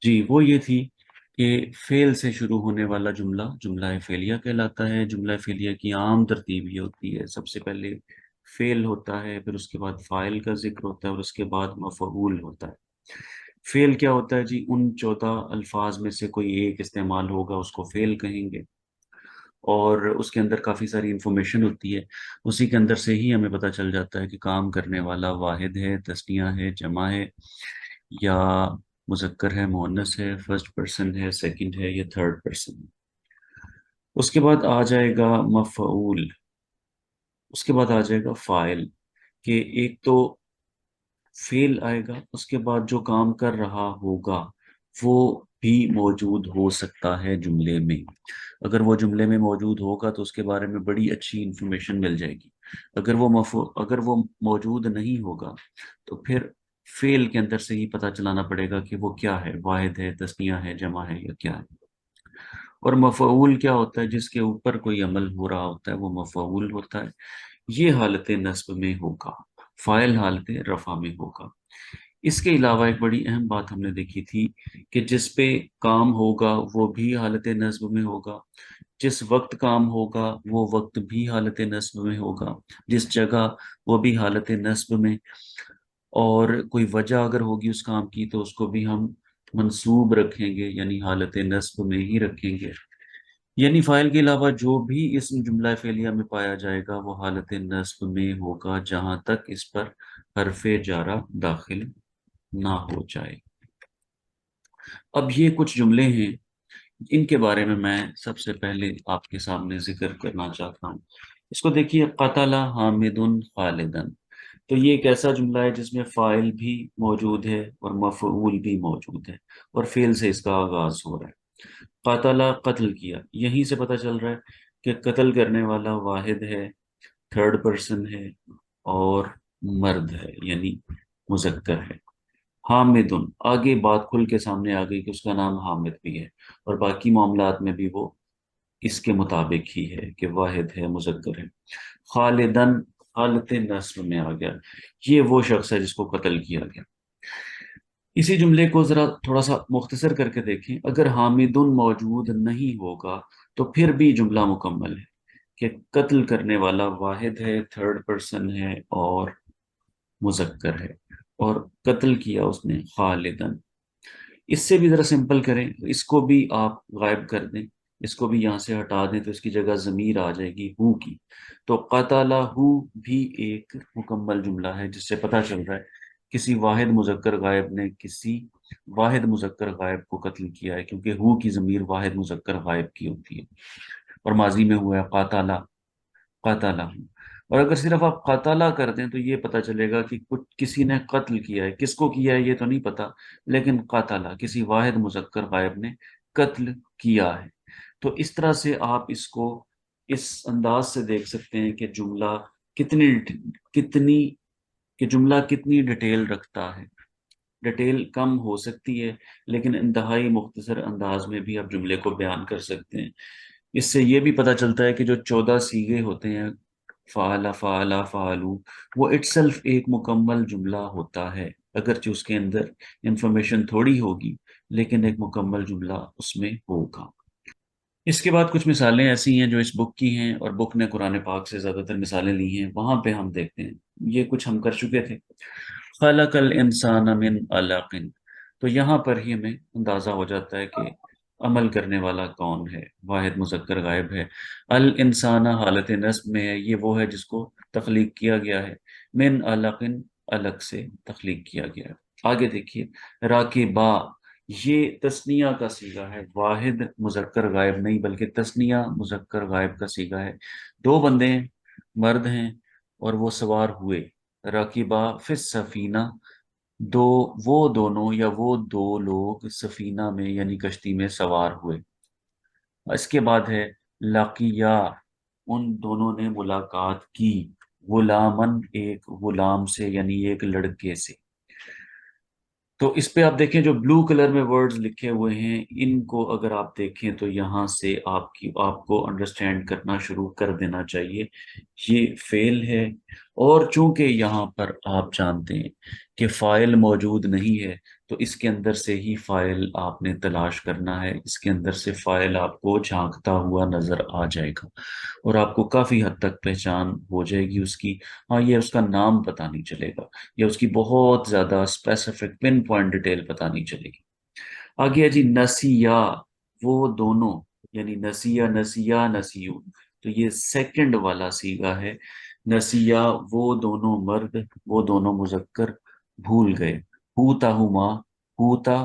जी, वो ये थी कि फेल से शुरू होने वाला जुमला जुमला फेलिया कहलाता है। जुमला फेलिया की आम तरतीब ये होती है, सबसे पहले फेल होता है, फिर उसके बाद फाइल का जिक्र होता है और उसके बाद मफऊल होता है। फेल क्या होता है जी? उन 14 अल्फाज में से कोई एक इस्तेमाल होगा, उसको फेल कहेंगे। और उसके अंदर काफ़ी सारी इंफॉर्मेशन होती है, उसी के अंदर से ही हमें पता चल जाता है कि काम करने वाला वाहिद है, तस्निया है, जमा है, या मुज़क्कर है, मुअन्नस है, फर्स्ट पर्सन है, सेकंड है, या थर्ड पर्सन है। उसके बाद आ जाएगा मफ़ऊल, उसके बाद आ जाएगा फ़ाइल। कि एक तो फेल आएगा, उसके बाद जो काम कर रहा होगा वो भी मौजूद हो सकता है जुमले में। अगर वो जुमले में मौजूद होगा तो उसके बारे में बड़ी अच्छी इंफॉर्मेशन मिल जाएगी। अगर वो मौजूद नहीं होगा तो फिर फेल के अंदर से ही पता चलाना पड़ेगा कि वो क्या है, वाहिद है, तस्निया है, जमा है, या क्या है। और मफऊल क्या होता है? जिसके ऊपर कोई अमल हो रहा होता है वो मफऊल होता है। ये हालत नस्ब में होगा, फाइल हालत रफा में होगा। इसके अलावा एक बड़ी अहम बात हमने देखी थी कि जिस पे काम होगा वो भी हालत नस्ब में होगा, जिस वक्त काम होगा वो वक्त भी हालत नस्ब में होगा, जिस जगह वो भी हालत नस्ब में। और कोई वजह अगर होगी उस काम की तो उसको भी हम मंसूब रखेंगे, यानी हालत नस्ब में ही रखेंगे। यानी फाइल के अलावा जो भी इसम जुमला फेलिया में पाया जाएगा वो हालत नस्ब में होगा, जहां तक इस पर हरफे जारा दाखिल ना हो जाए। अब ये कुछ जुमले हैं, इनके बारे में मैं सबसे पहले आपके सामने जिक्र करना चाहता हूँ। इसको देखिए, कतला हामिदुन खालिदन। तो ये एक ऐसा जुमला है जिसमें फाइल भी मौजूद है और मफऊल भी मौजूद है, और फेल से इसका आगाज हो रहा है। कतला कत्ल किया, यहीं से पता चल रहा है कि कत्ल करने वाला वाहिद है, थर्ड पर्सन है, और मर्द है, यानी मुजक्कर है। हामिदुन, आगे बात खुल के सामने आ गई कि उसका नाम हामिद भी है, और बाकी मामलात में भी वो इसके मुताबिक ही है कि वाहिद है, मुजक्कर है। खालिदन हालत नस्ब में आ गया, ये वो शख्स है जिसको कत्ल किया गया। इसी जुमले को जरा थोड़ा सा मुख्तसर करके देखें। अगर हामिदुन मौजूद नहीं होगा तो फिर भी जुमला मुकम्मल है कि कत्ल करने वाला वाहिद है, थर्ड पर्सन है, और मुजक्कर है, और कत्ल किया उसने खालिदन। इससे भी जरा सिंपल करें, इसको भी आप गायब कर दें, इसको भी यहाँ से हटा दें तो इसकी जगह जमीर आ जाएगी हु की। तो कताला हु भी एक मुकम्मल जुमला है, जिससे पता चल रहा है किसी वाहिद मुजक्कर गायब ने किसी वाहिद मुजक्कर गायब को कत्ल किया है, क्योंकि हु की जमीर वाहिद मुजक्कर गायब की होती है। और माजी में हुआ है काताला, काताला। और अगर सिर्फ आप काताला कर दें तो ये पता चलेगा कि कुछ किसी ने कत्ल किया है, किसको किया है ये तो नहीं पता, लेकिन काताला किसी वाहिद मुजक्कर गायब ने कत्ल किया है। तो इस तरह से आप इसको इस अंदाज से देख सकते हैं कि जुमला कितनी कितनी कि जुमला कितनी डिटेल रखता है। डिटेल कम हो सकती है, लेकिन इंतहाई मुख्तसर अंदाज में भी आप जुमले को बयान कर सकते हैं। इससे ये भी पता चलता है कि जो 14 सीगे होते हैं, फ़ाला फ़ाला फ़ालू, वो इटसेल्फ एक मुकम्मल जुमला होता है। अगरचे उसके अंदर इंफॉर्मेशन थोड़ी होगी, लेकिन एक मुकम्मल जुमला उसमें होगा। इसके बाद कुछ मिसालें ऐसी हैं जो इस बुक की हैं, और बुक ने कुरान पाक से ज़्यादातर मिसालें ली हैं, वहां पे हम देखते हैं। ये कुछ हम कर चुके थे। खलकल इंसान मिन अलकिन, तो यहाँ पर ही हमें अंदाजा हो जाता है कि अमल करने वाला कौन है, वाहिद मुजक्कर गायब है। अल इंसाना हालत नस्ब में है, ये वो है जिसको तख्लीक किया गया है। मिन अलकिन, अलग से तख्लीक किया गया है। आगे देखिए, राकिबा, ये तस्निया का सीगा है, वाहिद मुजक्कर गायब नहीं बल्कि तस्निया मुजक्कर गायब का सीगा है। दो बंदे हैं, मर्द हैं, और वो सवार हुए। रकीबा फिस सफीना, दो, वो दोनों या वो दो लोग सफीना में यानी कश्ती में सवार हुए। इसके बाद है लकिया, उन दोनों ने मुलाकात की। गुलामन, एक गुलाम से यानी एक लड़के से। तो इस पे आप देखें जो ब्लू कलर में वर्ड्स लिखे हुए हैं, इनको अगर आप देखें तो यहाँ से आपको अंडरस्टैंड करना शुरू कर देना चाहिए। ये फेल है, اور چونکہ یہاں پر آپ جانتے ہیں کہ فائل موجود نہیں ہے، تو اس کے اندر سے ہی فائل آپ نے تلاش کرنا ہے، اس کے اندر سے فائل آپ کو جھانکتا ہوا نظر آ جائے گا اور آپ کو کافی حد تک پہچان ہو جائے گی اس کی۔ ہاں، یہ اس کا نام پتہ نہیں چلے گا، یا اس کی بہت زیادہ اسپیسیفک پن پوائنٹ ڈیٹیل پتہ نہیں چلے گی۔ آگے ہے جی نسیہ، وہ دونوں، یعنی نسیہ نسیہ نسیو، تو یہ سیکنڈ والا سیگا ہے۔ نسیہ وہ دونوں مرد، وہ دونوں مذکر بھول گئے۔ ہوتا ہما، ہوتا،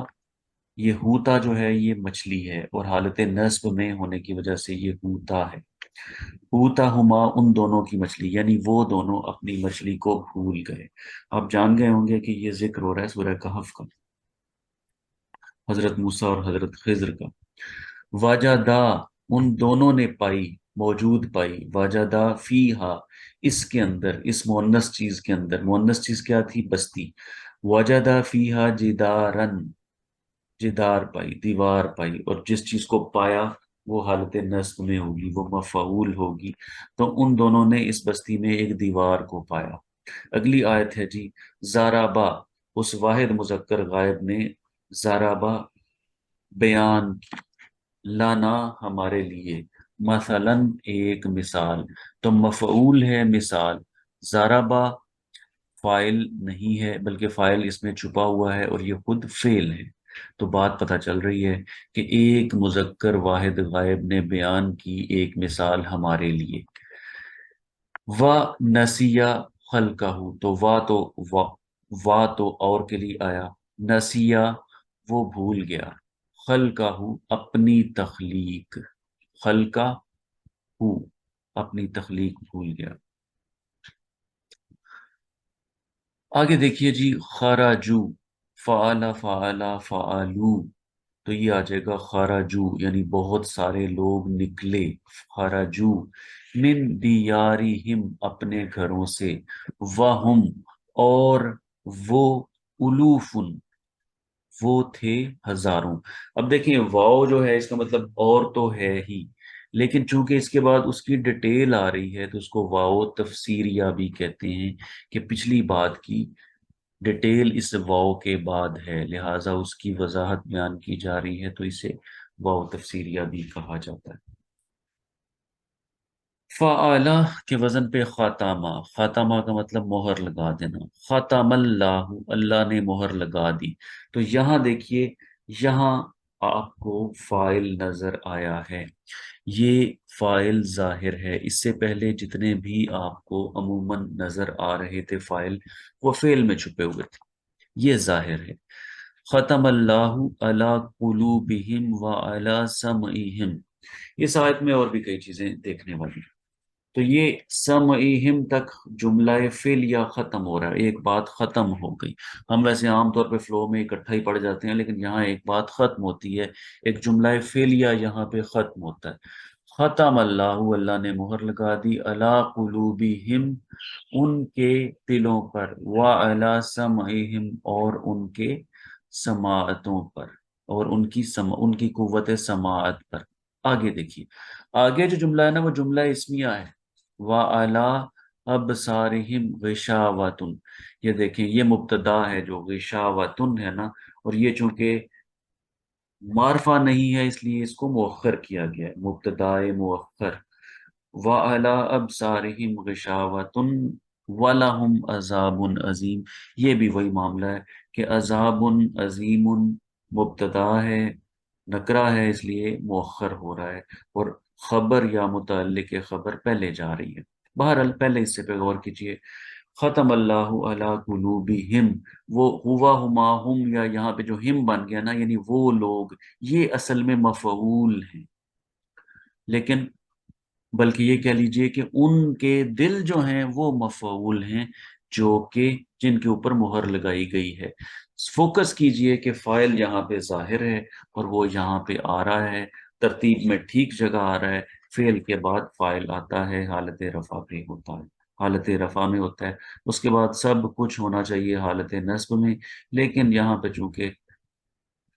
یہ ہوتا جو ہے یہ مچھلی ہے اور حالت نصب میں ہونے کی وجہ سے یہ ہوتا ہے۔ ہوتا ہما ان دونوں کی مچھلی، یعنی وہ دونوں اپنی مچھلی کو بھول گئے۔ آپ جان گئے ہوں گے کہ یہ ذکر ہو رہا ہے سورہ کہف کا، حضرت موسیٰ اور حضرت خضر کا۔ واجدہ، ان دونوں نے پائی، موجود پائی، واجدہ فیہا، اس کے اندر، اس مؤنث چیز کے اندر، مؤنث چیز کیا تھی؟ بستی۔ وجدہ فیہا جدارن، جدار پائی، دیوار پائی، اور جس چیز کو پایا وہ حالت نصب میں ہوگی، وہ مفعول ہوگی، تو ان دونوں نے اس بستی میں ایک دیوار کو پایا۔ اگلی آیت ہے جی زارابا، اس واحد مذکر غائب نے زارابا بیان لانا ہمارے لیے، مثلا ایک مثال، تو مفعول ہے مثال، زارابا فائل نہیں ہے بلکہ فائل اس میں چھپا ہوا ہے اور یہ خود فعل ہے۔ تو بات پتہ چل رہی ہے کہ ایک مذکر واحد غائب نے بیان کی ایک مثال ہمارے لیے۔ و نسیہ خلقہ، تو وا تو اور کے لیے آیا، نسیہ وہ بھول گیا، خلقہ اپنی تخلیق، خلقہ اپنی تخلیق بھول گیا۔ آگے دیکھیے جی خراجو، فعل فعل فعلو، تو یہ آ جائے گا خراجو، یعنی بہت سارے لوگ نکلے، خراجو من دیارہم اپنے گھروں سے، وہم اور وہ، الوفن وہ تھے ہزاروں۔ اب دیکھیں واو جو ہے اس کا مطلب اور تو ہے ہی، لیکن چونکہ اس کے بعد اس کی ڈیٹیل آ رہی ہے تو اس کو واو تفسیریہ بھی کہتے ہیں، کہ پچھلی بات کی ڈیٹیل اس واو کے بعد ہے، لہٰذا اس کی وضاحت بیان کی جا رہی ہے، تو اسے واو تفسیریہ بھی کہا جاتا ہے۔ فعلہ کے وزن پہ خاتمہ، خاتمہ کا مطلب مہر لگا دینا، خاتم اللہ، اللہ نے مہر لگا دی۔ تو یہاں دیکھیے، یہاں آپ کو فاعل نظر آیا ہے، یہ فاعل ظاہر ہے، اس سے پہلے جتنے بھی آپ کو عموماً نظر آ رہے تھے فاعل، وہ فعل میں چھپے ہوئے تھے، یہ ظاہر ہے۔ ختم اللہ علی قلوبہم وعلی سمعہم، اس آیت میں اور بھی کئی چیزیں دیکھنے والی ہیں۔ تو یہ سمعہم تک جملہ فعلیہ ختم ہو رہا ہے، ایک بات ختم ہو گئی۔ ہم ویسے عام طور پہ فلو میں اکٹھا ہی پڑھ جاتے ہیں، لیکن یہاں ایک بات ختم ہوتی ہے، ایک جملہ فعلیہ یہاں پہ ختم ہوتا ہے۔ ختم اللہ، اللہ نے مہر لگا دی، علی قلوبہم ان کے دلوں پر، وعلی سمعہم اور ان کے سماعتوں پر، اور ان کی قوت سماعت پر۔ آگے دیکھیے، آگے جو جملہ ہے نا وہ جملہ اسمیہ ہے، وَعَلَىٰ أَبْصَارِهِمْ غِشَاوَةٌ، یہ دیکھیں یہ مبتدا ہے جو غشاوتن ہے نا، اور یہ چونکہ معرفہ نہیں ہے اس لیے اس کو مؤخر کیا گیا ہے، مبتدا مؤخر۔ وَعَلَىٰ أَبْصَارِهِمْ غِشَاوَةٌ وَلَهُمْ عَذَابٌ عَظِيمٌ، یہ بھی وہی معاملہ ہے کہ عذاب عظیم مبتدا ہے، نکرہ ہے اس لیے مؤخر ہو رہا ہے، اور خبر یا متعلق خبر پہلے جا رہی ہے۔ بہرحال پہلے اس سے پہ غور کیجئے، ختم اللہ علی قلوبہم، وہ ہوا ہما ہم، یا یہاں پہ جو ہم بن گیا نا، یعنی وہ لوگ، یہ اصل میں مفعول ہیں، لیکن بلکہ یہ کہہ لیجئے کہ ان کے دل جو ہیں وہ مفعول ہیں، جو کہ جن کے اوپر مہر لگائی گئی ہے۔ فوکس کیجئے کہ فاعل یہاں پہ ظاہر ہے اور وہ یہاں پہ آ رہا ہے، ترتیب میں ٹھیک جگہ آ رہا ہے، فعل کے بعد فاعل آتا ہے، حالت رفع پہ ہوتا ہے، حالت رفع میں ہوتا ہے، اس کے بعد سب کچھ ہونا چاہیے حالت نصب میں، لیکن یہاں پہ چونکہ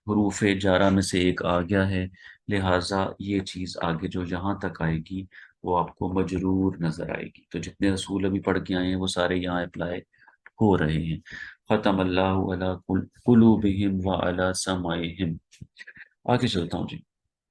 حروف جارہ میں سے ایک آ گیا ہے، لہٰذا یہ چیز آگے جو یہاں تک آئے گی وہ آپ کو مجرور نظر آئے گی. تو جتنے اصول ابھی پڑھ کے آئے ہیں وہ سارے یہاں اپلائی ہو رہے ہیں. ختم اللہ علی قلوبہم وعلی سمعہم. آگے چلتا ہوں جی.